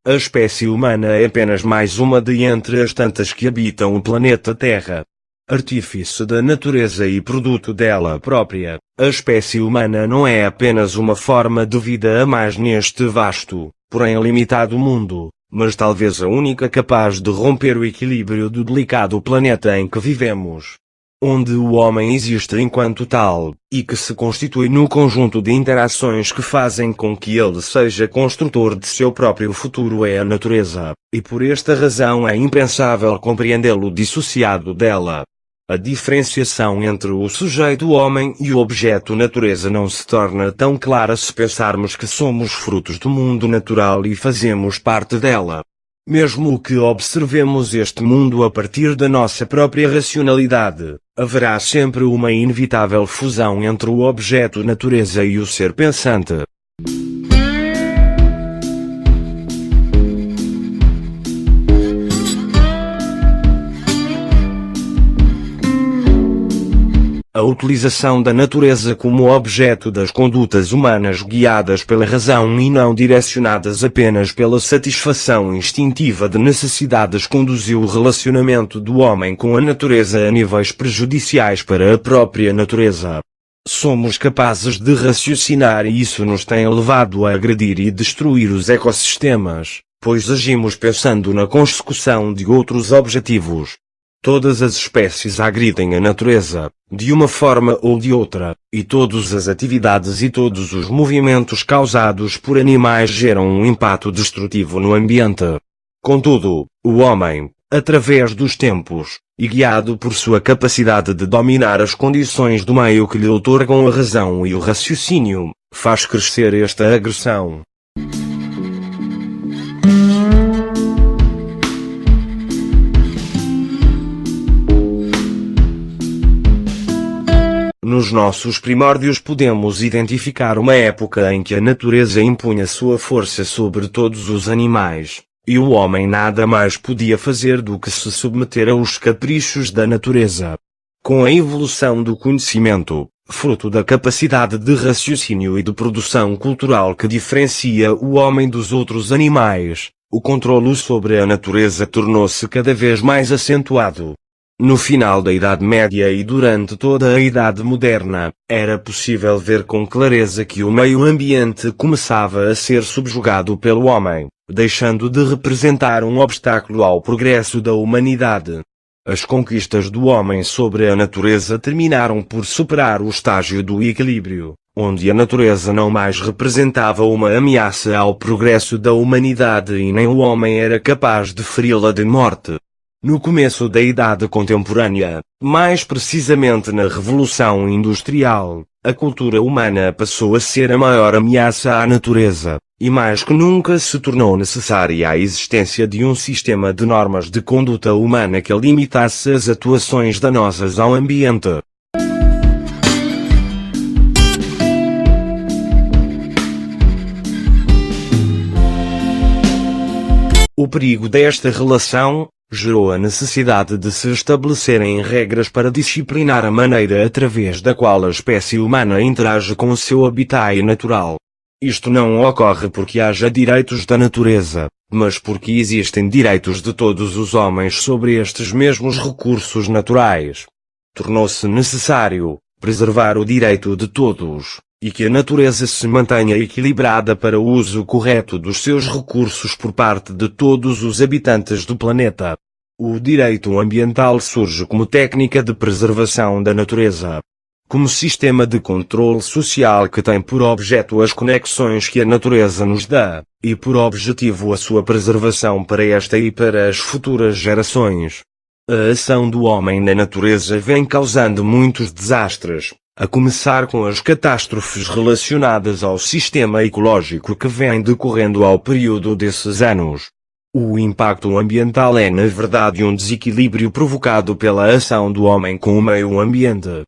A espécie humana é apenas mais uma de entre as tantas que habitam o planeta Terra. Artífice da natureza e produto dela própria, a espécie humana não é apenas uma forma de vida a mais neste vasto, porém limitado mundo, mas talvez a única capaz de romper o equilíbrio do delicado planeta em que vivemos, onde o homem existe enquanto tal, e que se constitui no conjunto de interações que fazem com que ele seja construtor de seu próprio futuro é a natureza, e por esta razão é impensável compreendê-lo dissociado dela. A diferenciação entre o sujeito homem e o objeto natureza não se torna tão clara se pensarmos que somos frutos do mundo natural e fazemos parte dela. Mesmo que observemos este mundo a partir da nossa própria racionalidade, haverá sempre uma inevitável fusão entre o objeto natureza e o ser pensante. A utilização da natureza como objeto das condutas humanas guiadas pela razão e não direcionadas apenas pela satisfação instintiva de necessidades conduziu o relacionamento do homem com a natureza a níveis prejudiciais para a própria natureza. Somos capazes de raciocinar e isso nos tem levado a agredir e destruir os ecossistemas, pois agimos pensando na consecução de outros objetivos. Todas as espécies agridem a natureza, de uma forma ou de outra, e todas as atividades e todos os movimentos causados por animais geram um impacto destrutivo no ambiente. Contudo, o homem, através dos tempos, e guiado por sua capacidade de dominar as condições do meio que lhe outorgam a razão e o raciocínio, faz crescer esta agressão. Nos nossos primórdios podemos identificar uma época em que a natureza impunha sua força sobre todos os animais, e o homem nada mais podia fazer do que se submeter aos caprichos da natureza. Com a evolução do conhecimento, fruto da capacidade de raciocínio e de produção cultural que diferencia o homem dos outros animais, o controlo sobre a natureza tornou-se cada vez mais acentuado. No final da Idade Média e durante toda a Idade Moderna, era possível ver com clareza que o meio ambiente começava a ser subjugado pelo homem, deixando de representar um obstáculo ao progresso da humanidade. As conquistas do homem sobre a natureza terminaram por superar o estágio do equilíbrio, onde a natureza não mais representava uma ameaça ao progresso da humanidade e nem o homem era capaz de feri-la de morte. No começo da Idade Contemporânea, mais precisamente na Revolução Industrial, a cultura humana passou a ser a maior ameaça à natureza, e mais que nunca se tornou necessária a existência de um sistema de normas de conduta humana que limitasse as atuações danosas ao ambiente. O perigo desta relação gerou a necessidade de se estabelecerem regras para disciplinar a maneira através da qual a espécie humana interage com o seu habitat natural. Isto não ocorre porque haja direitos da natureza, mas porque existem direitos de todos os homens sobre estes mesmos recursos naturais. Tornou-se necessário preservar o direito de todos, e que a natureza se mantenha equilibrada para o uso correto dos seus recursos por parte de todos os habitantes do planeta. O direito ambiental surge como técnica de preservação da natureza, como sistema de controle social que tem por objeto as conexões que a natureza nos dá, e por objetivo a sua preservação para esta e para as futuras gerações. A ação do homem na natureza vem causando muitos desastres, a começar com as catástrofes relacionadas ao sistema ecológico que vem decorrendo ao período desses anos. O impacto ambiental é na verdade um desequilíbrio provocado pela ação do homem com o meio ambiente.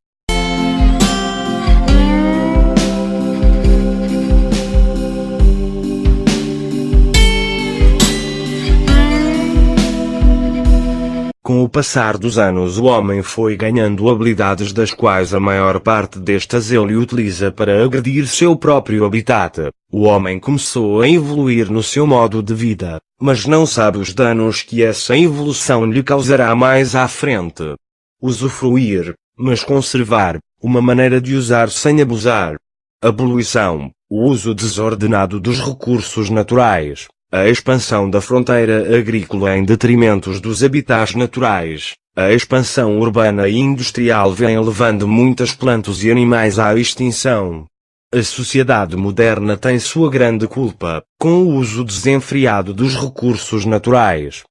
Com o passar dos anos o homem foi ganhando habilidades das quais a maior parte destas ele utiliza para agredir seu próprio habitat. O homem começou a evoluir no seu modo de vida, mas não sabe os danos que essa evolução lhe causará mais à frente. Usufruir, mas conservar, uma maneira de usar sem abusar. A poluição, o uso desordenado dos recursos naturais. A expansão da fronteira agrícola em detrimento dos habitats naturais, a expansão urbana e industrial vem levando muitas plantas e animais à extinção. A sociedade moderna tem sua grande culpa, com o uso desenfreado dos recursos naturais.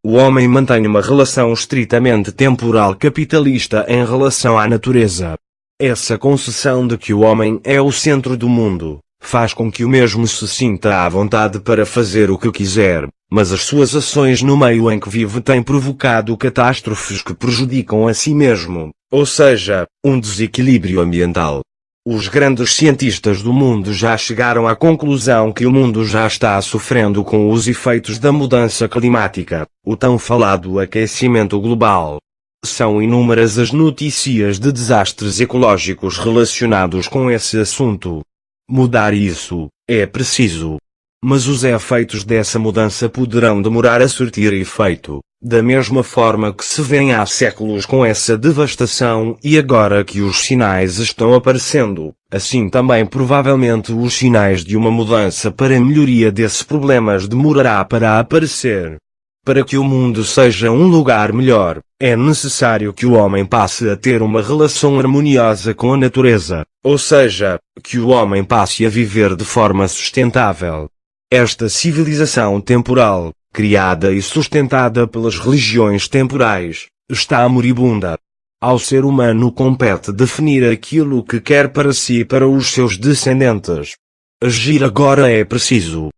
O homem mantém uma relação estritamente temporal capitalista em relação à natureza. Essa concessão de que o homem é o centro do mundo, faz com que o mesmo se sinta à vontade para fazer o que quiser, mas as suas ações no meio em que vive têm provocado catástrofes que prejudicam a si mesmo, ou seja, um desequilíbrio ambiental. Os grandes cientistas do mundo já chegaram à conclusão que o mundo já está sofrendo com os efeitos da mudança climática, o tão falado aquecimento global. São inúmeras as notícias de desastres ecológicos relacionados com esse assunto. Mudar isso é preciso. Mas os efeitos dessa mudança poderão demorar a surtir efeito, da mesma forma que se vem há séculos com essa devastação e agora que os sinais estão aparecendo, assim também provavelmente os sinais de uma mudança para a melhoria desses problemas demorará para aparecer. Para que o mundo seja um lugar melhor, é necessário que o homem passe a ter uma relação harmoniosa com a natureza, ou seja, que o homem passe a viver de forma sustentável. Esta civilização temporal, criada e sustentada pelas religiões temporais, está moribunda. Ao ser humano compete definir aquilo que quer para si e para os seus descendentes. Agir agora é preciso.